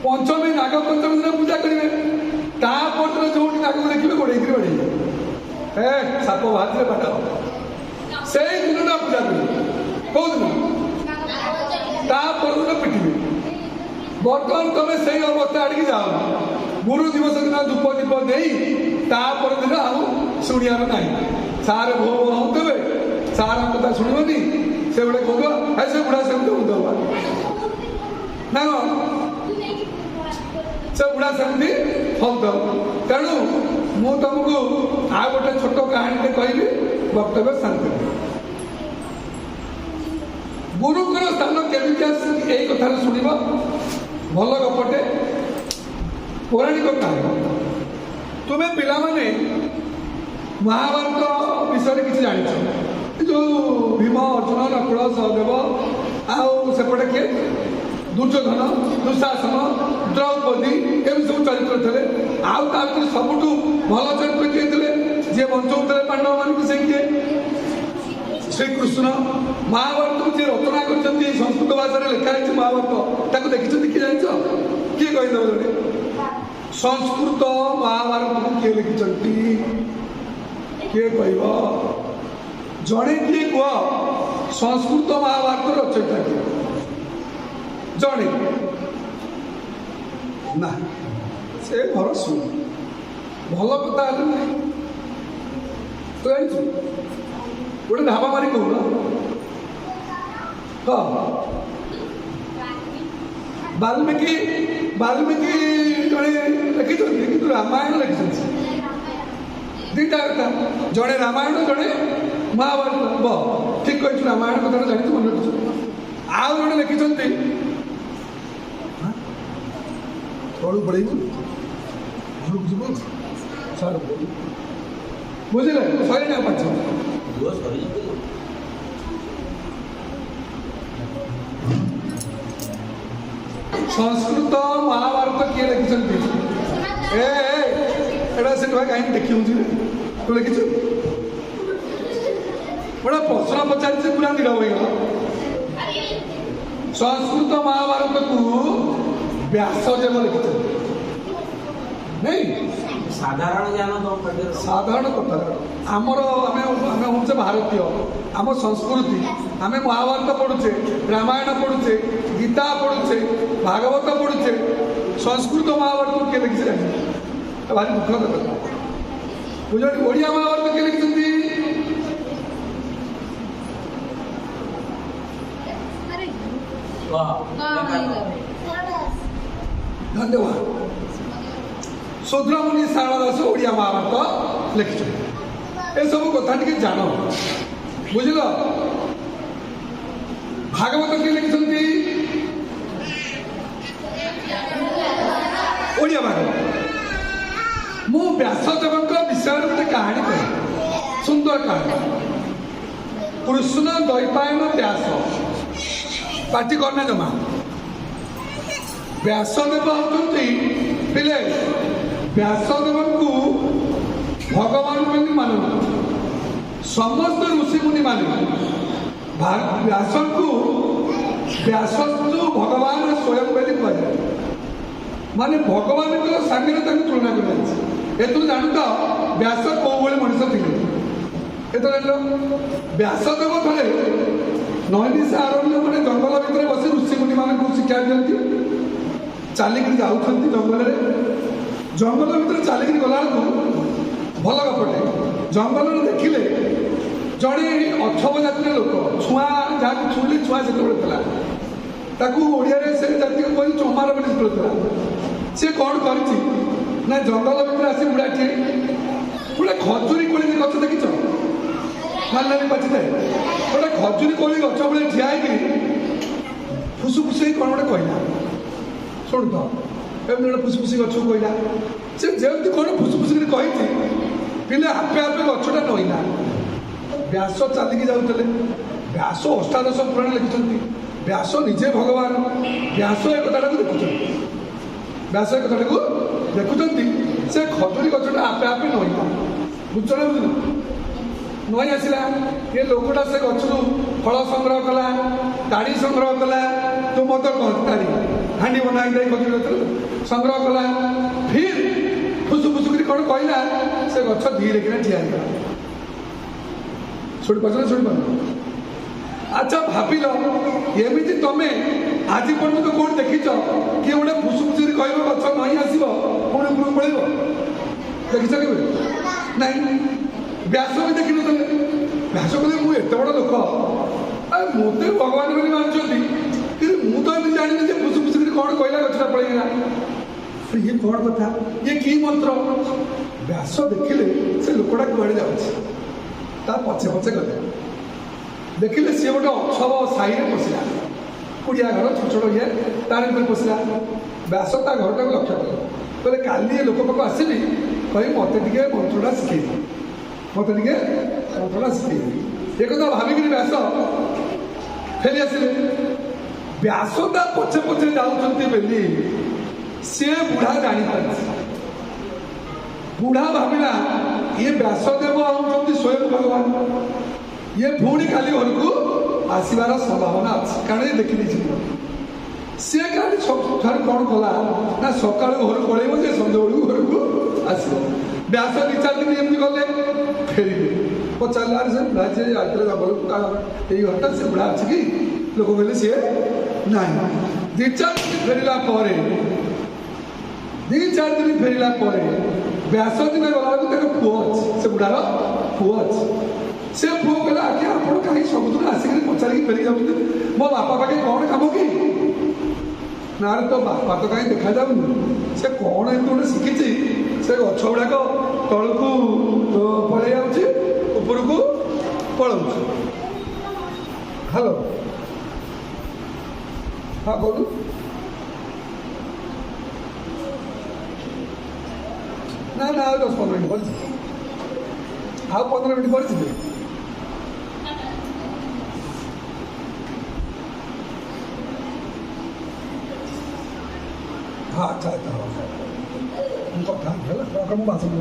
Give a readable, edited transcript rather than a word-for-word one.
पंचमी नाग पंचमी दिन पूजा करेंगे तापर जो नाग को देखिए गोड़े बढ़े ए साप बाहर पाठ से दिन पूजा करेंगे कौ दिन तापर दिन पिटिबे बर्तमान तुम से अवस्था आड़िकी जाओ गुरु दिवस दिन धूप दीप दे तापर दिन आउ शुणियार ना सारे भो होते सार कथा शुणवनी से गोटे कह से बुढ़ा सेमती हूँ ना से बुढ़ा सेमती हूँ तेणु मु तुमको आ गोटे छोट कहानी कहली वक्तव्य शांति गुरुकर स्थान केमी यही कथा शुणव भल गपटे पौराणिक कहानी तुम्हें पिला माने महाभारत विषय किसी जान जो भीम अर्जुन नकुल सहदेव आउ सेपटे किए दुर्योधन दुशासन द्रौपदी एम सब चरित्र थे आउ ता भर सबुठ भल चरित्र किए थे जी बचाऊे पांडव मान से किए श्रीकृष्ण महाभारत को जी रचना कर संस्कृत भाषा लिखाई महाभारत ताको देखी किए जान किए कहीदेव जड़े संस्कृत महाभारत को किए लिखिं किए कह जड़े किए कह संस्कृत महाभारत रचयिता किए जड़े ना से घर शुण भल कथा ना तो जानी गोटे ढाबा मारी कहूना वाल्मीकि वाल्मीकि जड़े लिखिं कि रामायण लिखिं दीटा कथा जड़े रामायण जड़े महाभारत ठीक कही रामायण कथा जानी मन रखी आउ जड़े लिखिं तलू पड़ेबू घर जीव सार बुझे सही ना पाच संस्कृत महाभारत किए लिखिं एटा से कहीं देखी तू लिखिचु गोटे प्रश्न पचार से पूरा निरव हो संस्कृत महाभारत को व्यासदेव लिखिं नहीं साधारण ज्ञान साधारण कथा आमर आम हूँ भारतीय आम संस्कृति आम महाभारत पढ़ुचे रामायण पढ़ुचे गीता पढ़ुचे भागवत पढ़ुचे संस्कृत महाभारत किए लिखी जाए भारी दुख कथा बुझ ओडिया महाभारत किए लिखिं धन्यवाद शूद्रमुनि सारला दास ओडिया महाभारत लिखिं ए सब कथा टी जान बुझल भागवत किए लिखिं ओडिया भागवत मु व्यासदेव विषय गोटे कहानी कह सुंदर कहानी कृष्ण द्वैपायन व्यास पार्टी करने जमा व्यासदेव होती पिले व्यासदेव को भगवान बोली मानना समस्त ऋषि मुनि माने व्यास को व्यास भगवान स्वयं बोली कह माने भगवान सागर तुलना कर जान तो व्यास कौ भाई मनुष्य थे व्यासदेव थे नैमिष आरण्य मैंने जंगल भितर बस ऋषि मुनि मान शिक्षा दिखती चलिक जाऊँ जंगल जंगल भितर चलिक गला भल गपटे जंगल देखिले जड़े अथम जातिर लोक छुआ जहाँ छुली छुआ से ओडिया से जाति को कही चमार बोली चलता सी कौन कर जंगल भितर आसी बुढ़ाटे गोटे खजुरी कोली गच देखिच नानी पाचि थाए गोटे खजुरी कोली गच भाई ठिया फुसुफुस कौन गोटे कहला शुण तो एमती गोटे फुसफुसी गच को कहला से जमी कौन फुसफुस कही पिले आपे आपे गछटा नईला व्यास चलिकी जाऊे व्यास अष्टादश पुराण लिखिं व्यास निजे भगवान व्यास ए कथा देखुं व्यास ए कथा देखुं से खजुरी गछटा आपे आपे नईला बुझे बुझल नई आसला ये लोकटा से गचरू फल संग्रह कला ताड़ी संग्रह कला तो मत कह ताड़ी ହାଣ୍ଡି ବନା ହେଇଥାଏ ଖଜୁରୀ ଗଛରୁ ସଂଗ୍ରହ କଲା ଫିର୍ ଫୁସୁ ଫୁସୁ କରି କ'ଣ କହିଲା ସେ ଗଛ ଧୀରେ କିନା ଠିଆ ହେଇଗଲା। ଶୁଣିପାରୁଛ ନା ଶୁଣିପାରୁନ? ଆଚ୍ଛା ଭାବିଲ ଏମିତି ତମେ ଆଜି ପର୍ଯ୍ୟନ୍ତ କୋଉଠି ଦେଖିଛ କିଏ ଗୋଟେ ଫୁସୁ ଫୁସୁ କରି କହିବ ଗଛ ନଇଁ ଆସିବ ପୁଣି ଉପରକୁ ପଳେଇବ? ଦେଖିଛ କେବେ? ନାଇଁ। ବ୍ୟାସ ବି ଦେଖିନଥିଲେ। ବ୍ୟାସ କହିଲେ ମୁଁ ଏତେ ବଡ଼ ଲୋକ ମୋତେ ଭଗବାନ ବୋଲି ମାନୁଛନ୍ତି କିନ୍ତୁ ମୁଁ ତ ଏମିତି ଜାଣିନି ଯେ ଫୁସୁ ଫୁସୁ କରି କ'ଣ କହିଲା ଗଛଟା ପଳେଇଗଲା। ଇଏ କ'ଣ କଥା, ଇଏ କି ମନ୍ତ୍ର? ବ୍ୟାସ ଦେଖିଲେ ସେ ଲୋକଟା କୁଆଡ଼େ ଯାଉଛି, ତା ପଛେ ପଛେ ଗଲେ ଦେଖିଲେ ସିଏ ଗୋଟେ ଅଛବ ସାହିରେ ପଶିଲା, କୁଡ଼ିଆ ଘର ଛୋଟ ଛୋଟ ଇଏ ତାର ଭିତରେ ପଶିଲା। ବ୍ୟାସ ତା ଘରଟାକୁ ଲକ୍ଷ୍ୟ କଲେ, କହିଲେ କାଲି ଏ ଲୋକ ପାଖକୁ ଆସିବି କହି ମୋତେ ଟିକେ ମନ୍ତ୍ରଟା ଶିଖେଇବି, ମୋତେ ଟିକେ ମନ୍ତ୍ରଟା ଶିଖେଇବି। ଏ କଥା ଭାବିକିରି ବ୍ୟାସ ଫେରି ଆସିଲେ। ବ୍ୟାସ ତା ପଛେ ପଛେ ଯାଉଛନ୍ତି ବୋଲି ସିଏ ବୁଢ଼ା ଜାଣିପାରିଛି। ବୁଢ଼ା ଭାବିଲା ଇଏ ବ୍ୟାସଦେବ ହେଉଛନ୍ତି ସ୍ୱୟଂ ଭଗବାନ, ଇଏ ପୁଣି କାଲି ଘରକୁ ଆସିବାର ସମ୍ଭାବନା ଅଛି, କାରଣ ଇଏ ଦେଖିଦେଇଛି। ସିଏ କାଲି ଠାରୁ କ'ଣ କଲା ନା ସକାଳୁ ଘରକୁ ପଳେଇବ ଯେ ସଞ୍ଜ ବେଳକୁ ଘରକୁ ଆସିବ। ବ୍ୟାସ 2-4 ଦିନ ଏମିତି ଗଲେ, ଫେରିଲେ। ପଚାରିଲା ଆରେ ସେ ବୁଢ଼ା ଯିଏ ଯାଇଥିଲେ ଜଙ୍ଗଲକୁ ଏଇ ଘରଟା ସେ ବୁଢ଼ା ଅଛି କି? ଲୋକ କହିଲେ ସିଏ ନାହିଁ। 2-4 ଦିନ ଫେରିଲା ପରେ 2-4 ଦିନ ଫେରିଲା ପରେ ବ୍ୟାସ ଦିନେ ଗଲାବେଳକୁ ତାଙ୍କ ପୁଅ ଅଛି, ସେ ବୁଢ଼ାର ପୁଅ ଅଛି। ସେ ପୁଅ କହିଲା ଆଜ୍ଞା ଆପଣ କାହିଁକି ସବୁଦିନ ଆସିକିରି ପଚାରିକି ଫେରି ଯାଉଛନ୍ତି, ମୋ ବାପା ପାଖେ କ'ଣ କାମ କି? ନା ରେ ତୋ ବାପା ତ କାହିଁ ଦେଖାଯାଉନି, ସେ କ'ଣ ଏମିତି ଗୋଟେ ଶିଖିଛି, ସେ ଗଛ ଗୁଡ଼ାକ ତଳକୁ ପଳେଇ ଯାଉଛି ଉପରକୁ ପଳାଉଛି। ହ୍ୟାଲୋ, ହଁ କହୁଛୁ। ନା ନା ଆଉ 10-15 ମିନିଟ୍ କରିଛି, ଆଉ 15 ମିନିଟ୍ କରିଛି। ହଁ ଆଚ୍ଛା ଆଚ୍ଛା, କଥା ହେଲା ମୁଁ ବାସନ